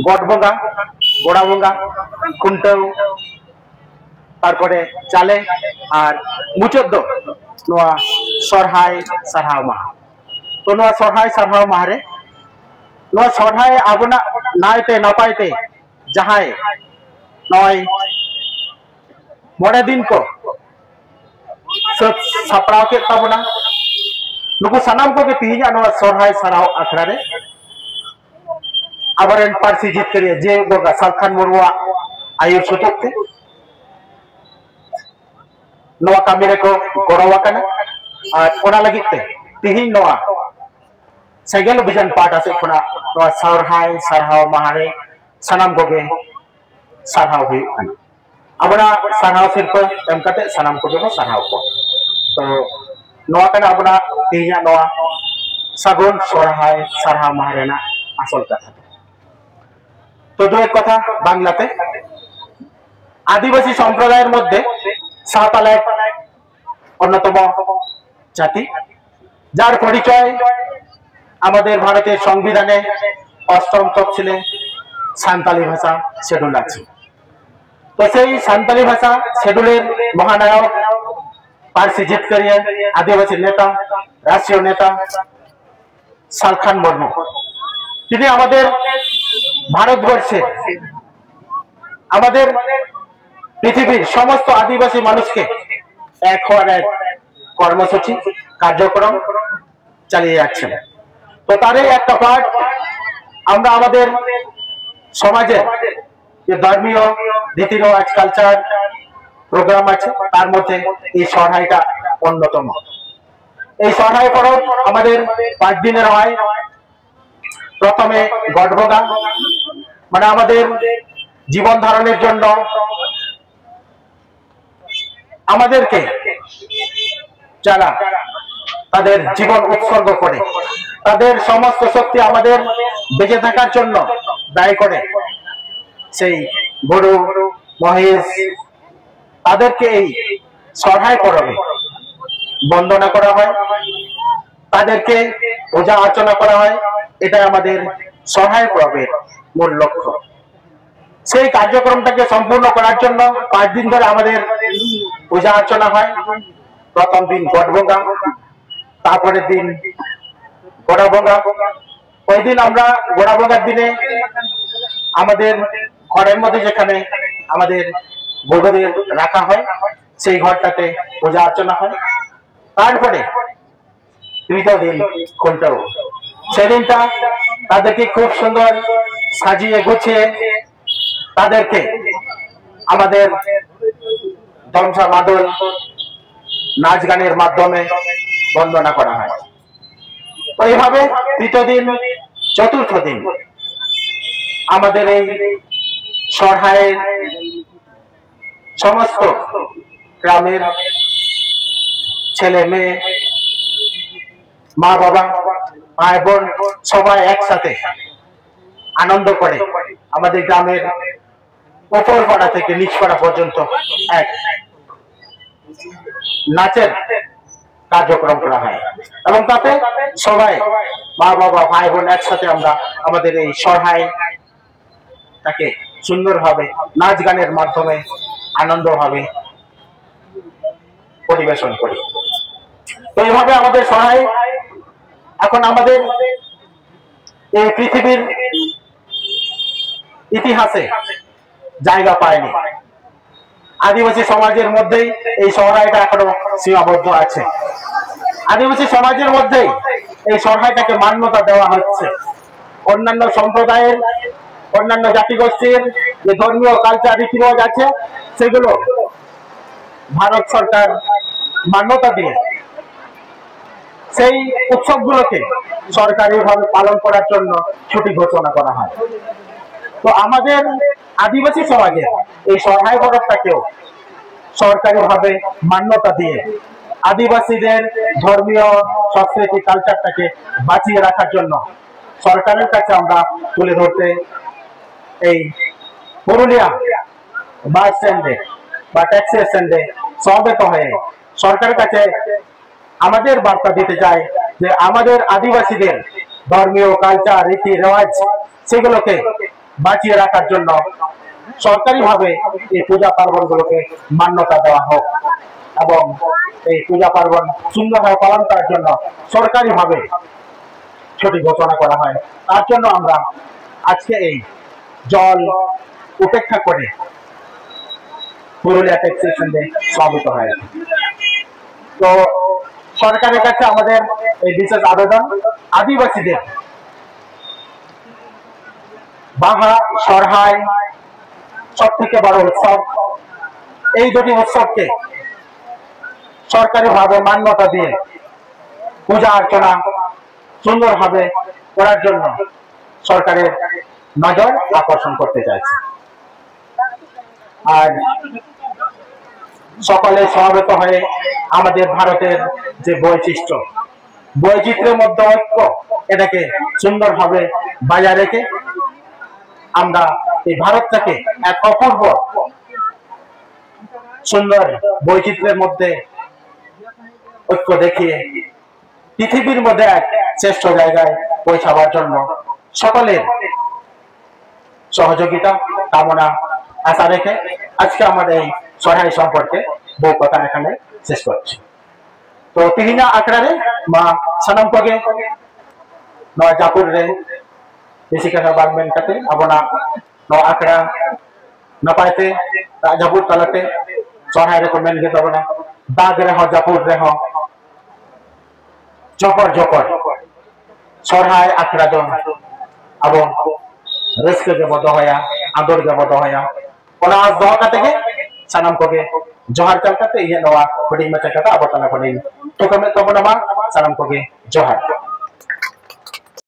Goat বঙ্গা, গোড়া বঙ্গা, খুন্টাও, তারপরে চালে আর মুচাদ দो নোয়া সরহাই সারহাও মাহা। তো নোয়া সরহাই সারহাও মাহারে নোয়া সরহাই আবনা নাইতে নাপাইতে যাহাই নয় मोड़े दिन को सापड़ाव के ताबना नुकु सनाम को के तीन अनवा सोरहाय सराव अखड़ा रे आबरन पारसी जीत करिए जे गोगा सालखान मुर्मुआ आयुर सुतुकते नवा कामिरे को गड़वा कना और ओना लगिते तीन नवा सेगेल बिजन पार्ट आसे खुना नवा सोरहाय सरहाव महारे सनाम को के सरहाव हुई कना अबना सरहाव सिर्फ एमकते सनाम को जो सरहाव को तो नवा कना अबना तीन नवा सगुन सोरहाय सरहाव महारेना आसल कथा तो दो एक कथा बांग्लाते आदिवासी सम्प्रदायर मध्य सावताल एक अन्यतम जाति जार परिचय आमादेर भारतेर संविधाने अष्टम तफसिले सान्ताली भाषा शेड्यूल आछे। तो सेई सान्ताली भाषा शेड्यूलेर महानायक पारसी जितकारिया आदिवासी नेता राष्ट्रीय नेता सालखान मुर्मू तिनि आमादेर भारतवर्षे आमादेर पृथिवीर समस्त आदिवासी मानुषके एक हওয়ার एक कर्मसूची कार्यक्रम चालिए जाच्छेन। तो तारे एक पार्ट आमरा आमादेर समाजे जे धर्मीय रीति रेवाज कल्चर प्रोग्राम आछे तार मध्य এই সরহাইটা অন্যতম। এই সরহাই পরব আমাদের 5 দিনের হয়। प्रथमे गटबगा মানে আমাদের জীবন ধারণের জন্য আমাদেরকে যারা তাদের জীবন উৎসর্গ করে তাদের সমস্ত শক্তি আমাদের বেঁচে থাকার জন্য ব্যয় করে সেই গরু মহিষ তাদেরকে এই সরহাই পরবে বন্দনা করা হয়, তাদেরকে পূজা অর্চনা করা হয়। এটাই আমাদের সরহাই পরবের মূল লক্ষ্য। সেই কার্যক্রমটাকে সম্পূর্ণ করার জন্য 5 দিন ধরে আমাদের পূজা অর্চনা হয়। প্রথম দিন গটবঙ্গা, তারপরের দিন গোড়াবঙ্গা। ওই দিন আমরা গোড়াবঙ্গার দিনে আমাদের ঘরের মধ্যে যেখানে আমাদের গরুদের রাখা হয় সেই ঘরটাতে পূজা অর্চনা হয়। তারপরে তৃতীয় দিন খুলটাও, সেদিনটা তাদেরকে খুব সুন্দর সাজিয়ে গুছিয়ে তাদেরকে আমাদের দমসা মাদল নাচ গানের মাধ্যমে বন্দনা করা হয়। তো এইভাবে তৃতীয় দিন চতুর্থ দিন আমাদের এই সরহাইয়ের সমস্ত গ্রামের ছেলে মেয়ে মা বাবা ভাই বোন সবাই একসাথে আনন্দ করে আমাদের গ্রামের উপর পাড়া থেকে নিচ পাড়া পর্যন্ত এক নাচের কার্যক্রম করা হয় এবং তাতে সবাই মা বাবা ভাই বোন একসাথে আমরা আমাদের এই সরহাই তাকে সুন্দরভাবে নাচ গানের মাধ্যমে আনন্দভাবে পরিবেশন করি। তো এইভাবে আমাদের সরহাই এখন আমাদের এই পৃথিবীর ইতিহাসে জায়গা পায়নি। আদিবাসী সমাজের মধ্যেই এই সরহাইটা এখনো সীমাবদ্ধ আছে। আদিবাসী সমাজের মধ্যেই এই সরহাইটাকে মান্যতা দেওয়া হচ্ছে। অন্যান্য সম্প্রদায়ের অন্যান্য জাতিগোষ্ঠীর যে ধর্মীয় কালচার রীতিরেওয়াজ আছে সেগুলো ভারত সরকার মান্যতা দিয়ে সেই উৎসবগুলোকে সরকারিভাবে পালন করার জন্য ছুটি ঘোষণা করা হয়। তো আমাদের আদিবাসী সমাজে এই সরহাই পরবটাকেও সরকারিভাবে মান্যতা দিয়ে আদিবাসীদের ধর্মীয় সংস্কৃতি কালচারটাকে বাঁচিয়ে রাখার জন্য সরকারের কাছে আমরা তুলে ধরতে এই পুরুলিয়া বাস স্ট্যান্ডে বা ট্যাক্সি স্ট্যান্ডে সমবেত হয়ে সরকারের কাছে আমাদের বার্তা দিতে চাই যে আমাদের আদিবাসীদের ধর্মীয় কালচার রীতি রেওয়াজ সেগুলোকে বাঁচিয়ে রাখার জন্য সরকারিভাবে এই পূজা পার্বণগুলোকে মান্যতা দেওয়া হোক এবং এই পূজা পার্বণ সুন্দরভাবে পালন করার জন্য সরকারিভাবে সঠিক ঘোষণা করা হয়। তার জন্য আমরা আজকে এই জল উপেক্ষা করে পুরুলিয়া টেক্সটাইল সমাবেত হয়েছে। তো সরকারের কাছে আমাদের এই বিশেষ আবেদন, আদিবাসীদের বাহা সরহাই সব থেকে বড় উৎসব, এই দুটি উৎসবকে সরকারিভাবে মান্যতা দিয়ে পূজা অর্চনা সুন্দরভাবে করার জন্য সরকারের নজর আকর্ষণ করতে চাইছে। আর সকলে সমবেত হয়ে আমাদের ভারতের যে বৈচিত্র্যের মধ্যে ঐক্য, এটাকে সুন্দরভাবে বজায় রেখে আমরা এই ভারতটাকে এক অপূর্ব সুন্দর বৈচিত্র্যের মধ্যে ঐক্য দেখিয়ে পৃথিবীর মধ্যে এক শ্রেষ্ঠ জায়গায় পৌঁছাবার জন্য সকলের সহযোগিতা কামনা আশা রেখে আজকে আমাদের এই সরহাই সম্পর্কে বহু কথা এখানে শেষ করছি। तो तिहिना आखड़ा रे मा सनम कोगे नो जापुर रे बेसी कथा बाग मेन कते अबना नो आखड़ा नपायते जापुर तलते सहाय रे को मेन के तबना दाग रे हो जापुर रे हो जपर जपर सहाय आखड़ा दो अब रस्के के बद होया आदर के बद होया ओना दो कते के सनम कोगे जोहार चल करते ये नवा बड़ी मचा कथा अब तना बड़ी तो कमे तो बना सनम कोगे जोहार।